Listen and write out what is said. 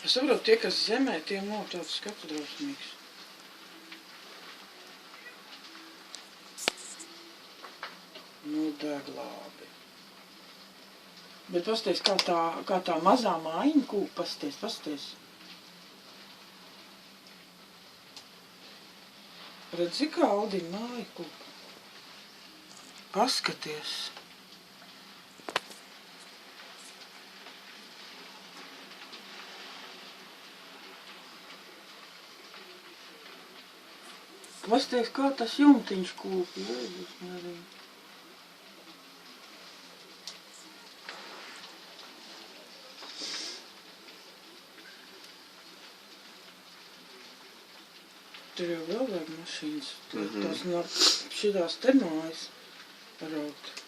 Es saprotu, tie, kas zemē, tiem nav tāds skats drausmīgs. Nu, deg labi. Bet pasties, kā tā mazā mājiņa kūp, pasties. Redzi, kā Aldiņa māja kūp. Paskaties. Pasties, kā tas jumtiņš kūp, Jēzus Marija. Tur jau vēl vajag mašīnas. Tās nav šitās te mājas raukt.